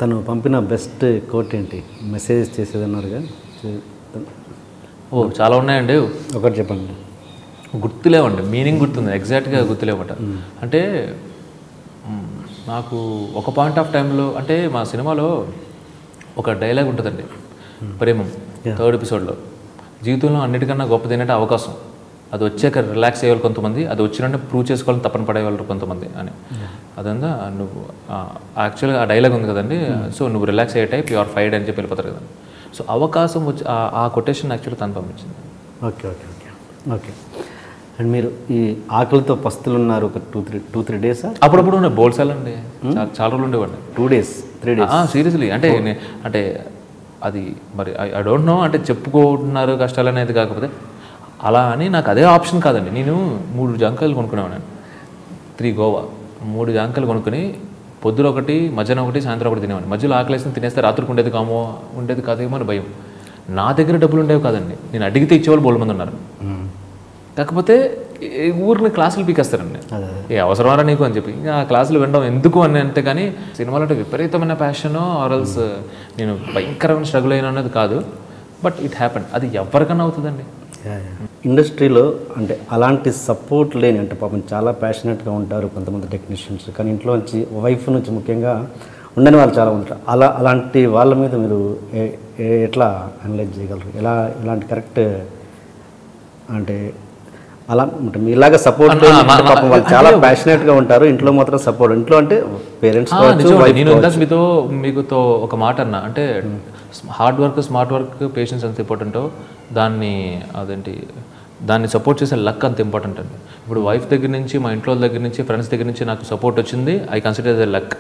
తను పంపిన best coat ఏంటి? మెసేజ్ చేసేదన్నారుగా. చాలా ఉన్నాయండి. ఒకటి చెప్పండి. గుర్తులేవండి, మీనింగ్ గుర్తుంది, ఎగ్జాక్ట్గా గుర్తులేవట. అంటే నాకు ఒక పాయింట్ ఆఫ్ టైంలో, అంటే మా సినిమాలో ఒక డైలాగ్ ఉంటుందండి, ప్రేమం 3rd ఎపిసోడ్లో, జీవితంలో అన్నిటికన్నా గొప్పది ఏంటంటే అవకాశం. అది వచ్చాక రిలాక్స్ అయ్యేవాళ్ళు కొంతమంది, అది వచ్చినట్టే ప్రూవ్ చేసుకోవాలని తప్పని పడేవాళ్ళు కొంతమంది అని. అదంతా నువ్వు యాక్చువల్గా ఆ డైలాగ్ ఉంది కదండి, సో నువ్వు రిలాక్స్ అయ్యే టైప్, యు ఆర్ ఫైడ్ అని చెప్పి వెళ్ళిపోతారు కదండి. సో అవకాశం వచ్చి ఆ కొటేషన్ యాక్చువల్గా తను పంపించింది. Okay okay okay okay. And మీరు ఈ ఆకలితో పస్తులు ఉన్నారు ఒక 2-3 డేస్? అప్పుడప్పుడు ఉన్నాయి బోల్సాలండి, చాలా రోజులు ఉండేవాడిని. 2 days 3 days సీరియస్లీ. అంటే అది మరి ఐ డోంట్ నో, అంటే చెప్పుకుంటున్నారు కష్టాలు అనేది, కాకపోతే అలా అని నాకు అదే ఆప్షన్ కాదండి. నేను 3 జాంకాయలు కొనుక్కునేవాడిని, 3 గోవా, 3 జాంకాయలు కొనుక్కొని పొద్దున ఒకటి, మధ్యాహ్నం ఒకటి, సాయంత్రం ఒకటి తినేవాడిని. మధ్యలో ఆకలేసి తినేస్తే రాత్రికి ఉండేది కాదేమో అని భయం. నా దగ్గర డబ్బులు ఉండేవి కాదండి, నేను అడిగితే ఇచ్చేవాళ్ళు బోల్డ్ మంది ఉన్నారు. కాకపోతే ఊరిని క్లాసులు పీకేస్తారండి, ఏ అవసరమారా నీకు అని చెప్పి. ఇంకా ఆ క్లాసులు వినడం ఎందుకు అని అంటే, కానీ సినిమాలో అంటే విపరీతమైన ప్యాషన్ ఆర్ఎల్స్ నేను భయంకరమైన స్ట్రగుల్ అయినా అన్నది కాదు, బట్ ఇట్ హ్యాపెండ్. అది ఎవరికన్నా అవుతుందండి ఇండస్ట్రీలో. అంటే అలాంటి సపోర్ట్ లేని, అంటే పాపం చాలా ప్యాషనెట్గా ఉంటారు కొంతమంది టెక్నీషియన్స్, కానీ ఇంట్లో నుంచి వైఫ్ నుంచి ముఖ్యంగా ఉండని వాళ్ళు చాలా ఉంటారు. అలాంటి వాళ్ళ మీద మీరు ఎట్లా అనలైజ్ చేయగలరు? ఇలాంటి కరెక్ట్ అంటే అలా ఉంటుంది ఇలాగ సపోర్ట్? పాపం వాళ్ళు చాలా ప్యాషనెట్గా ఉంటారు, ఇంట్లో మాత్రం సపోర్ట్. ఇంట్లో అంటే పేరెంట్స్. నేను మీతో ఒక మాట అన్నా, అంటే hard work, smart work, patience ఎంత ఇంపార్టెంటో దాన్ని సపోర్ట్ చేసే లక్ అంత ఇంపార్టెంట్ అండి. ఇప్పుడు వైఫ్ దగ్గర నుంచి, మా ఇంట్లో దగ్గర నుంచి, ఫ్రెండ్స్ దగ్గర నుంచి నాకు సపోర్ట్ వచ్చింది, ఐ కన్సిడర్ ద లక్.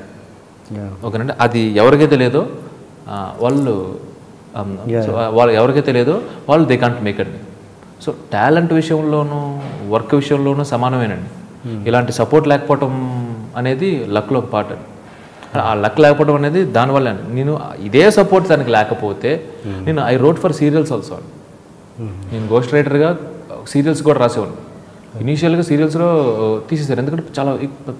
ఓకేనండి. అది ఎవరికైతే లేదో వాళ్ళు ఎవరికైతే లేదో వాళ్ళు దే కాంట్ మేక్ అండి. సో టాలెంట్ విషయంలోనూ వర్క్ విషయంలోనూ సమానమేనండి. ఇలాంటి సపోర్ట్ లేకపోవటం అనేది లక్లో ఒక పార్ట్ అండి. ఆ లక్ లేకపోవడం అనేది దానివల్ల అండి. నేను ఇదే సపోర్ట్ దానికి లేకపోతే నేను I wrote for serials also అండి. నేను గోస్ట్ రైటర్గా సీరియల్స్ కూడా రాసేవాడిని. ఇనీషియల్గా సీరియల్స్లో తీసేసారు, ఎందుకంటే చాలా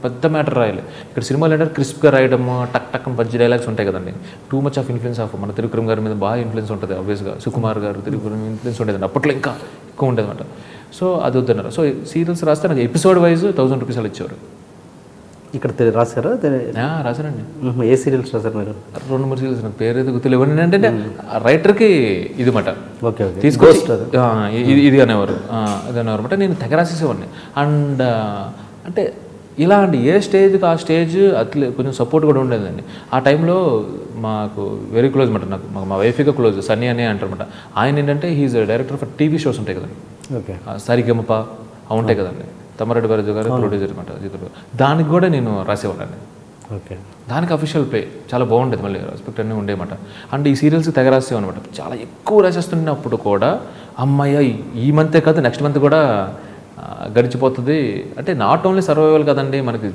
పెద్ద మ్యాటర్ రాయాలి. ఇక్కడ సినిమాలు ఏంటంటే క్రిస్ప్గా రాయడం, టక్ టక్ పంచి డైలాగ్స్ ఉంటాయి కదండి. Too much of influence of మన త్రివిక్రమ్ గారి మీద బాగా ఇన్ఫ్లుయెన్స్ ఉంటుంది, ఆబ్వియస్గా సుకుమార్ గారు త్రివిక్రమ్ ఇన్ఫ్లుయెన్స్ ఉండేదండి, అప్పట్లో ఇంకా ఎక్కువ ఉండేది అనమాట. సో అది వద్దన్నారు. సో సీరియల్స్ రాస్తే నాకు ఎపిసోడ్ వైజ్ 1000 రూపీస్ అలా ఇచ్చేవారు. ఇక్కడ రాశారా? రాశానండి. ఏ సీరియల్స్ రాశారు మీరు? 2-3 సీరియల్స్, నాకు పేరు అయితే గుర్తులేవు. ఏంటంటే రైటర్కి ఇది మాట తీసుకొచ్చి ఇది అనేవారు, ఇది అనేవారు అనమాట. నేను తెగ రాసేసేవాడిని. అండ్ అంటే ఇలా అండి, ఏ స్టేజ్కి ఆ స్టేజ్ అట్లే కొంచెం సపోర్ట్ కూడా ఉండేదండి. ఆ టైంలో మాకు వెరీ క్లోజ్ అనమాట, నాకు మా వైఫ్గా క్లోజ్, సన్నీ అనే అంటారనమాట. ఆయన ఏంటంటే he's director for TV shows ఉంటాయి కదండి, సరిగమప అవి ఉంటాయి కదండి. తమ్మారెడ్డి బాలాజీ గారు ప్రొడ్యూసర్ అనమాట జీతులు. దానికి కూడా నేను రాసేవాడిని. ఓకే. దానికి అఫీషియల్ ప్లే చాలా బాగుండేది, మళ్ళీ రెస్పెక్ట్ అన్నీ ఉండేమాట. అండ్ ఈ సీరియల్స్ తెగ రాసేవన్నమాట, చాలా ఎక్కువ రాసేస్తున్నప్పుడు కూడా అమ్మాయి ఈ మంతే కాదు నెక్స్ట్ మంత్ కూడా గడిచిపోతుంది. అంటే నాట్ ఓన్లీ సర్వైవల్ కదండి, మనకి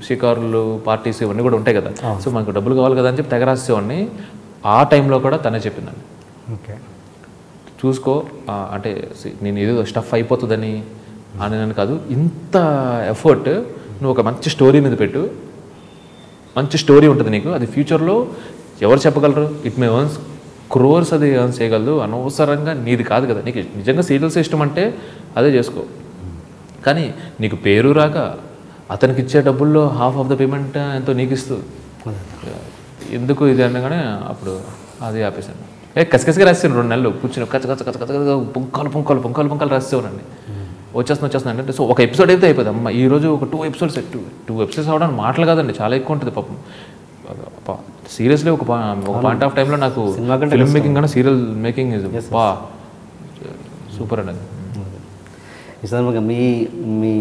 షికారులు, పార్టీస్ ఇవన్నీ కూడా ఉంటాయి కదా. సో మనకు డబ్బులు కావాలి కదా అని చెప్పి తెగ రాసేవాడిని. ఆ టైంలో కూడా తనే చెప్పిందండి, ఓకే చూసుకో, అంటే నేను ఏదో స్టఫ్ అయిపోతుందని అని నేను కాదు, ఇంత ఎఫర్ట్ నువ్వు ఒక మంచి స్టోరీ మీద పెట్టు, మంచి స్టోరీ ఉంటుంది నీకు, అది ఫ్యూచర్లో ఎవరు చెప్పగలరు, ఇట్ మే ఎర్న్స్ క్రోర్స్, అది ఎర్న్స్ చేయగలదు, అనవసరంగా నీది కాదు కదా. నీకు నిజంగా సీరియల్స్ ఇష్టం అంటే అదే చేసుకో, కానీ నీకు పేరు రాక అతనికి ఇచ్చే డబ్బుల్లో హాఫ్ ఆఫ్ ద పేమెంట్ ఎంతో నీకు ఇస్తూ ఎందుకు ఇది అనగానే అప్పుడు అది ఆపేశాను. కసికసిగా రాస్తాను 2 నెలలు కూర్చుని కచ్చ పుంకాలు రాసేవానండి. వచ్చేస్తున్నా అంటే. సో ఒక ఎపిసోడ్ అయితే అయిపోతుంది, అమ్మ ఈరోజు ఒక 2 ఎపిసోడ్స్ అవడానికి మాటలు కాదండి, చాలా ఎక్కువ ఉంటుంది పాపం. సీరియస్లీ ఒక పాయింట్ ఆఫ్ టైంలో నాకు ఫిల్మ్ మేకింగ్ కన్నా సీరియల్ మేకింగ్ ఇస్ సూపర్ అండి. మీ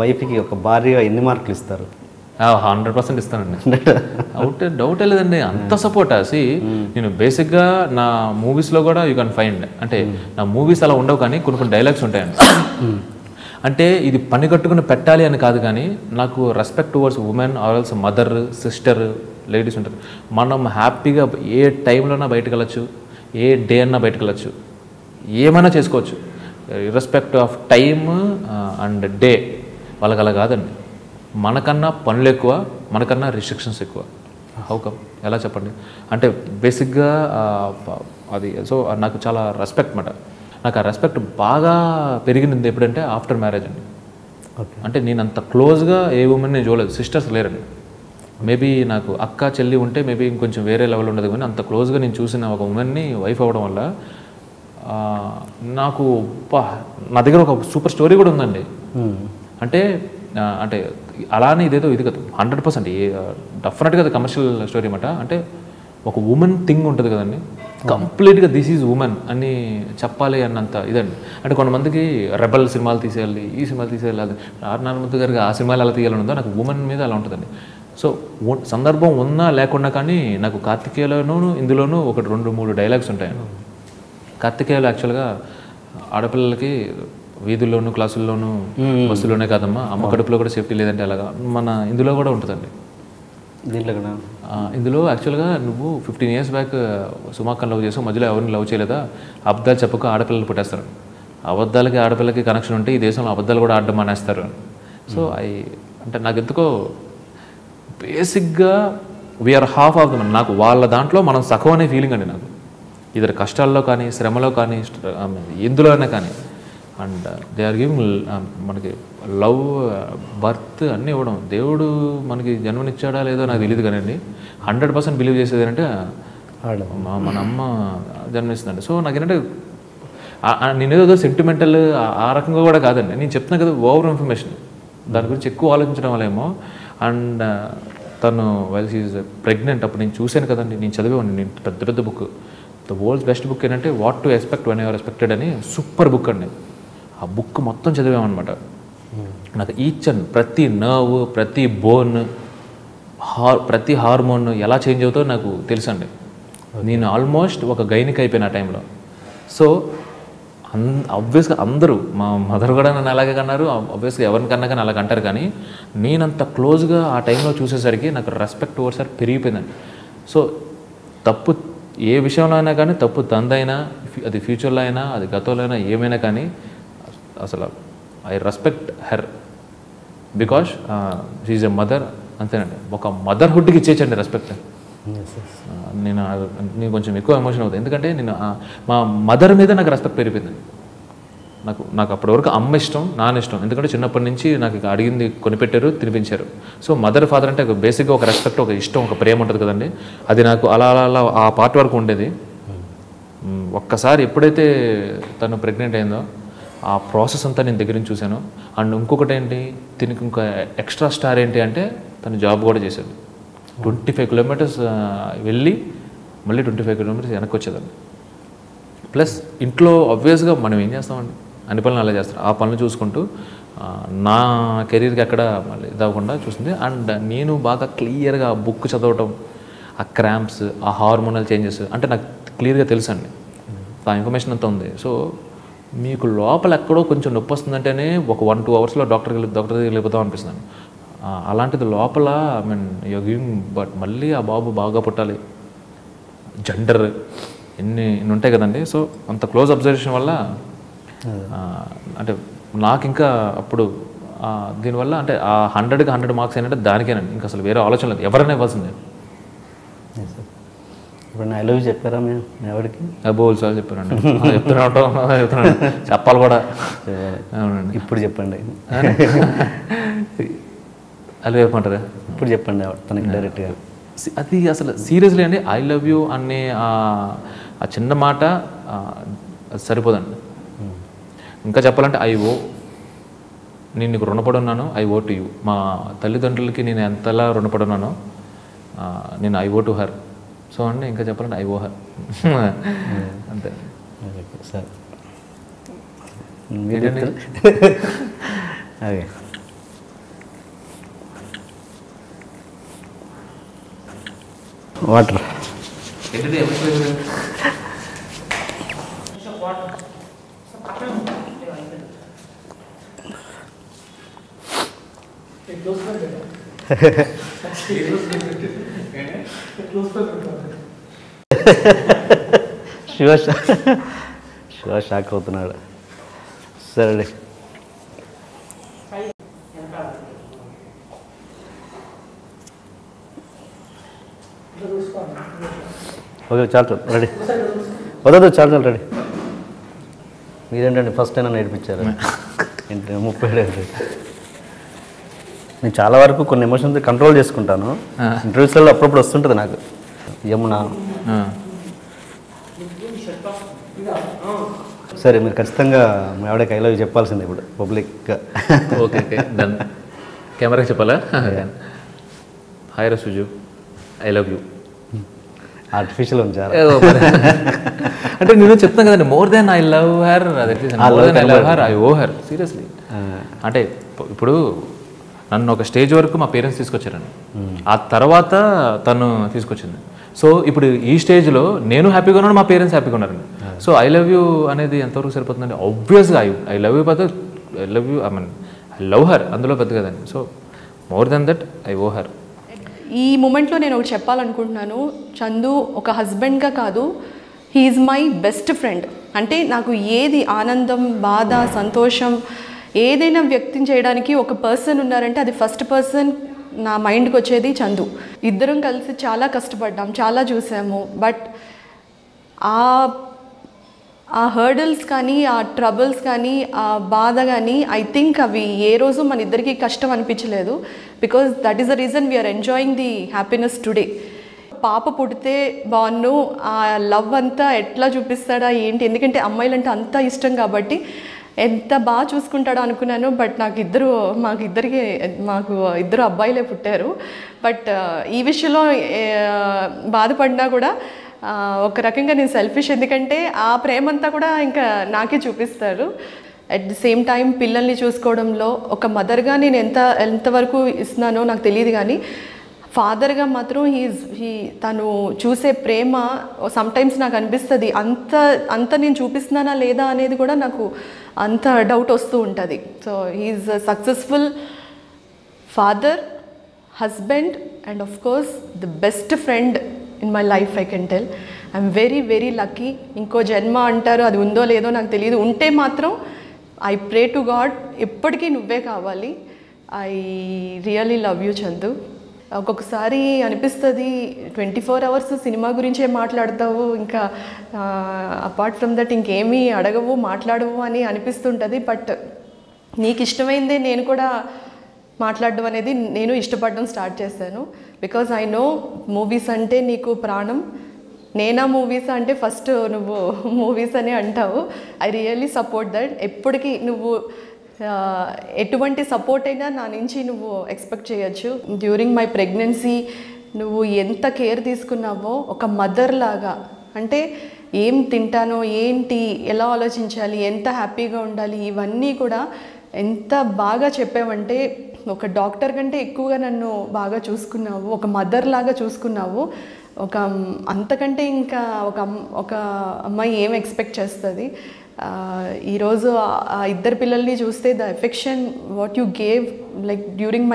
వైఫ్కి ఒక భార్యగా ఎన్ని మార్కులు ఇస్తారు? 100% ఇస్తానండి, డౌటే లేదండి. అంత సపోర్ట్ నేను బేసిక్గా నా మూవీస్లో కూడా యూ కెన్ ఫైండ్, అంటే నా మూవీస్ అలా ఉండవు కానీ కొన్ని డైలాగ్స్ ఉంటాయండి. అంటే ఇది పని కట్టుకుని పెట్టాలి అని కాదు, కానీ నాకు respect towards women or else mother, sister, ladies ఉంటారు. మనం హ్యాపీగా ఏ టైంలోనా బయటకు వెళ్ళచ్చు, ఏ డే అన్నా బయటకు వెళ్ళచ్చు, ఏమైనా చేసుకోవచ్చు, ఇర్రెస్పెక్ట్ ఆఫ్ టైమ్ అండ్ డే. వాళ్ళకి అలా కాదండి, మనకన్నా పనులు ఎక్కువ, మనకన్నా రిస్ట్రిక్షన్స్ ఎక్కువ. హౌ కమ్, ఎలా చెప్పండి? అంటే బేసిక్గా అది సో నాకు చాలా రెస్పెక్ట్ అన్నమాట. నాకు ఆ రెస్పెక్ట్ బాగా పెరిగింది ఎప్పుడంటే ఆఫ్టర్ మ్యారేజ్ అండి. ఓకే. అంటే నేను అంత క్లోజ్గా ఏ ఉమెన్ నేను చూడలేదు. సిస్టర్స్ లేరండి. మేబీ నాకు అక్క చెల్లి ఉంటే మేబీ ఇంకొంచెం వేరే లెవెల్ ఉండదు, కానీ అంత క్లోజ్గా నేను చూసిన ఒక ఉమెన్ని వైఫ్ అవ్వడం వల్ల నాకు నా దగ్గర ఒక సూపర్ స్టోరీ కూడా ఉందండి. అంటే అంటే అలానే ఇదేదో ఇది కదా 100% డెఫినెట్గా అది కమర్షియల్ స్టోరీ అన్నమాట. అంటే ఒక ఉమెన్ థింగ్ ఉంటుంది కదండి, కంప్లీట్గా దిస్ ఈజ్ ఉమెన్ అని చెప్పాలి అన్నంత ఇదండి. అంటే కొంతమందికి రెబల్ సినిమాలు తీసేయాలి, ఈ సినిమాలు తీసేయాలి, అది నారాయణమూర్తి గారికి ఆ సినిమాలు ఎలా తీయాలని ఉందో నాకు ఉమెన్ మీద అలా ఉంటుందండి. సో సందర్భం ఉన్నా లేకుండా కానీ నాకు కార్తికేయలోనూ ఇందులోనూ ఒకటి 2-3 డైలాగ్స్ ఉంటాయండి. కార్తికేయలో యాక్చువల్గా ఆడపిల్లలకి వీధుల్లోనూ క్లాసుల్లోనూ బస్సులోనే కాదమ్మా, అమ్మ కడుపులో కూడా సేఫ్టీ లేదంటే అలాగా మన ఇందులో కూడా ఉంటుందండి. దీంట్లో కూడా ఇందులో యాక్చువల్గా నువ్వు 15 years బ్యాక్ సుమాక్కని లవ్ చేసావు, మధ్యలో ఎవరిని లవ్ చేయలేదా, అబద్ధాలు చెప్పక ఆడపిల్లలు పుట్టేస్తారు, అబద్ధాలకి ఆడపిల్లకి కనెక్షన్ ఉంటే ఈ దేశంలో అబద్ధాలు కూడా ఆడడం మానేస్తారు. సో అంటే నాకు ఎందుకో బేసిక్గా we are half of the Mann. నాకు వాళ్ళ దాంట్లో మనం సగం అనే ఫీలింగ్ అండి నాకు. ఇద్దరు కష్టాల్లో కానీ శ్రమలో కానీ ఎందులో అయినా కానీ. అండ్ దే ఆర్ గివింగ్ మనకి లవ్, బర్త్ అన్నీ ఇవ్వడం. దేవుడు మనకి జన్మనిచ్చాడా లేదో నాకు తెలియదు కానీ అండి 100% బిలీవ్ చేసేది ఏంటంటే మన అమ్మ జన్మనిస్తుందండి. సో నాకేంటంటే నేనేదో సెంటిమెంటల్ ఆ రకంగా కూడా కాదండి, నేను చెప్తున్నా కదా ఓవర్ ఇన్ఫర్మేషన్, దాని గురించి ఎక్కువ ఆలోచించడం వల్ల ఏమో. అండ్ తను వైల్ షీ ఈజ్ ప్రెగ్నెంట్ అప్పుడు నేను చూశాను కదండి, నేను చదివేవాడిని. నేను పెద్ద book, the world's best book ఏంటంటే what to expect when your expected అని సూపర్ బుక్ అండి. ఆ బుక్ మొత్తం చదివామన్నమాట. నాకు ఈచ్ అండ్ ప్రతి నర్వ్, ప్రతి బోన్, ప్రతి హార్మోన్ ఎలా చేంజ్ అవుతుందో నాకు తెలుసండి. నేను ఆల్మోస్ట్ ఒక గైనిక్ అయిపోయిన ఆ టైంలో. సో ఆబ్వియస్గా అందరూ మా మదర్ కూడా నన్ను అలాగే కన్నారు, ఆబ్వియస్గా ఎవరికన్నా కానీ అలాగ అంటారు. కానీ నేనంత క్లోజ్గా ఆ టైంలో చూసేసరికి నాకు రెస్పెక్ట్ ఓవర్ సార్ పెరిగిపోయిందండి. సో తప్పు ఏ విషయంలో అయినా కానీ, తప్పు తందైనా, అది ఫ్యూచర్లో అయినా, అది గతంలో అయినా, ఏమైనా కానీ అసలు I respect her because she's a mother. అంతేనండి, ఒక మదర్హుడ్కి ఇచ్చేయచ్చండి రెస్పెక్ట్. నేను కొంచెం ఎక్కువ ఎమోషన్ అవుతుంది, ఎందుకంటే నేను మా మదర్ మీద నాకు రెస్పెక్ట్ పెరిగిపోయింది. నాకు అప్పటి వరకు అమ్మ ఇష్టం, నాన్న ఇష్టం, ఎందుకంటే చిన్నప్పటి నుంచి నాకు అడిగింది కొనిపెట్టారు, తినిపించారు. సో మదర్ ఫాదర్ అంటే బేసిక్గా ఒక రెస్పెక్ట్, ఒక ఇష్టం, ఒక ప్రేమ ఉంటుంది కదండి. అది నాకు అలా ఆ పార్ట్ వరకు ఉండేది. ఒక్కసారి ఎప్పుడైతే తను ప్రెగ్నెంట్ అయిందో ఆ ప్రాసెస్ అంతా నేను దగ్గర నుంచి చూశాను. అండ్ ఇంకొకటి ఏంటి, దీనికి ఇంకా ఎక్స్ట్రా స్టార్ ఏంటి అంటే తను జాబ్ కూడా చేశాడు. 25 kilometers వెళ్ళి మళ్ళీ 25 kilometers వెనక్కి వచ్చేదాన్ని. ప్లస్ ఇంట్లో ఆబ్వియస్గా మనం ఏం చేస్తామండి, అన్ని పనులు అలా చేస్తారు. ఆ పనులు చూసుకుంటూ నా కెరీర్కి ఎక్కడ మళ్ళీ ఇదవ్వకుండా చూసింది. అండ్ నేను బాగా క్లియర్గా ఆ బుక్ చదవటం, ఆ క్రాంప్స్, ఆ హార్మోనల్ చేంజెస్ అంటే నాకు క్లియర్గా తెలుసు అండి. ఆ ఇన్ఫర్మేషన్ అంతా ఉంది. సో మీకు లోపల ఎక్కడో కొంచెం నొప్పి వస్తుందంటేనే ఒక 1-2 hours డాక్టర్ దగ్గరికి వెళ్ళిపోతాం అనిపిస్తుంది. అలాంటిది లోపల I mean you giving, but మళ్ళీ ఆ బాబు బాగా పుట్టాలి, జెండర్ ఇన్ని ఉంటాయి కదండి. సో అంత క్లోజ్ అబ్జర్వేషన్ వల్ల అంటే నాకు ఇంకా అప్పుడు దీనివల్ల అంటే ఆ 100కి 100 మార్క్స్ ఏంటంటే దానికేనండి, ఇంకా అసలు వేరే ఆలోచన లేదు, ఎవరైనా ఇవ్వాల్సిందే. ఇప్పుడు ఐ లవ్ యూ చెప్పారా మేము ఎవరికి? బోల్ సార్ చెప్పారండి, చెప్తున్నాను చెప్పాలి కూడా. అవునండి, ఇప్పుడు చెప్పండి. అలా చెప్పమంటారా? ఇప్పుడు చెప్పండి తనకి డైరెక్ట్గా. అది అసలు సీరియస్లీ అండి, ఐ లవ్ యూ అనే ఆ చిన్న మాట అది సరిపోదండి. ఇంకా చెప్పాలంటే నేను నీకు రుణపడి ఉన్నాను, ఐ ఓ టు యూ. మా తల్లిదండ్రులకి నేను ఎంతలా రుణపడి ఉన్నానో నేను I owe to her. So అండి ఇంకా చెప్పాలంటే ఐ ఓ హర్ అంతే. సార్ అదే వాటర్ శివ షాక్ అవుతున్నాడు. సరే ఓకే చాలు రెడీ వదదు చాలు రెడీ. మీరేంటండి ఫస్ట్ అయినా నేర్పించారు ఏంటి 37 నేను చాలా వరకు కొన్ని ఎమోషన్స్ కంట్రోల్ చేసుకుంటాను. ఇంటర్వ్యూస్లో అప్పుడప్పుడు వస్తుంటుంది నాకు. యమున సరే మీరు ఖచ్చితంగా మా ఆవిడకి ఐ లవ్ యూ చెప్పాల్సిందే ఇప్పుడు పబ్లిక్గా. Okay okay done. కెమెరాకి చెప్పాలా? హాయ్ రా Suju, I love you. Artificial ఉంది చాలా. అంటే నేను చెప్తాను కదండి, more than I love her, I love her, I owe her seriously. అంటే ఇప్పుడు నన్ను ఒక స్టేజ్ వరకు మా పేరెంట్స్ తీసుకొచ్చారండి, ఆ తర్వాత తను తీసుకొచ్చింది. సో ఇప్పుడు ఈ స్టేజ్లో నేను హ్యాపీగా ఉన్నాను, మా పేరెంట్స్ హ్యాపీగా ఉన్నారండి. సో ఐ లవ్ యూ అనేది ఎంతవరకు సరిపోతుందండి? ఆబ్వియస్గా ఐ లవ్ యూ పెద్ద, I love you, I love her అందులో పెద్ద కదండి. So more than that I owe her. ఈ మూమెంట్లో నేను ఒకటి చెప్పాలనుకుంటున్నాను. చందు ఒక హస్బెండ్గా కాదు, హీఈస్ మై బెస్ట్ ఫ్రెండ్. అంటే నాకు ఏది ఆనందం, బాధ, సంతోషం ఏదైనా వ్యక్తం చేయడానికి ఒక పర్సన్ ఉన్నారంటే అది ఫస్ట్ పర్సన్ నా మైండ్కి వచ్చేది చందు. ఇద్దరం కలిసి చాలా కష్టపడ్డాం, చాలా చూసాము. బట్ ఆ హర్డల్స్ కానీ, ఆ ట్రబుల్స్ కానీ, ఆ బాధ కానీ ఐ థింక్ అవి ఏ రోజు మన ఇద్దరికి కష్టం అనిపించలేదు. Because that is the reason we are enjoying the happiness today. పాప పుడితే బాగున్ను, ఆ లవ్ అంతా ఎట్లా చూపిస్తాడా ఏంటి, ఎందుకంటే అమ్మాయిలంటే అంత ఇష్టం కాబట్టి ఎంత బాగా చూసుకుంటాడో అనుకున్నాను. బట్ మాకు ఇద్దరు అబ్బాయిలే పుట్టారు. బట్ ఈ విషయంలో బాధపడినా కూడా ఒక రకంగా నేను సెల్ఫిష్, ఎందుకంటే ఆ ప్రేమంతా కూడా ఇంకా నాకే చూపిస్తారు. అట్ ది సేమ్ టైం పిల్లల్ని చూసుకోవడంలో ఒక మదర్గా నేను ఎంతవరకు ఇస్తున్నానో నాకు తెలియదు, కానీ ఫాదర్గా మాత్రం తను చూసే ప్రేమ సమ్టైమ్స్ నాకు అనిపిస్తుంది అంత నేను చూపిస్తున్నానా లేదా అనేది కూడా నాకు అంత డౌట్ వస్తూ ఉంటుంది. So he's a successful father, husband and of course the best friend in my life. I can tell I'm very very lucky. ఇంకో జన్మ అంటారు, అది ఉందో లేదో నాకు తెలియదు. ఉంటే మాత్రం ఐ ప్రే టు గాడ్ ఎప్పటికీ నువ్వే కావాలి. I really love you Chandu. ఒక్కొక్కసారి అనిపిస్తుంది 24 hours సినిమా గురించే మాట్లాడతావు, ఇంకా అపార్ట్ ఫ్రమ్ దట్ ఇంకేమీ అడగవు, మాట్లాడవు అని అనిపిస్తుంటుంది. బట్ నీకు ఇష్టమైందే నేను కూడా మాట్లాడడం అనేది నేను ఇష్టపడడం స్టార్ట్ చేశాను. బికాజ్ ఐ నో మూవీస్ అంటే నీకు ప్రాణం. నేనా మూవీస్ అంటే ఫస్ట్ నువ్వు మూవీస్ అని అంటావు. I really support that. ఎప్పటికీ నువ్వు ఎటువంటి సపోర్ట్ అయినా నా నుంచి నువ్వు ఎక్స్పెక్ట్ చేయొచ్చు. డ్యూరింగ్ మై ప్రెగ్నెన్సీ నువ్వు ఎంత కేర్ తీసుకున్నావో ఒక మదర్ లాగా, అంటే ఏం తింటానో ఏంటి, ఎలా ఆలోచించాలి, ఎంత హ్యాపీగా ఉండాలి, ఇవన్నీ కూడా ఎంత బాగా చెప్పావంటే ఒక డాక్టర్ కంటే ఎక్కువగా నన్ను బాగా చూసుకున్నావు, ఒక మదర్ లాగా చూసుకున్నావు. అంతకంటే ఇంకా ఒక అమ్మాయి ఏం ఎక్స్పెక్ట్ చేస్తుంది. ఈరోజు ఆ ఇద్దరు పిల్లల్ని చూస్తే the affection what you gave like during my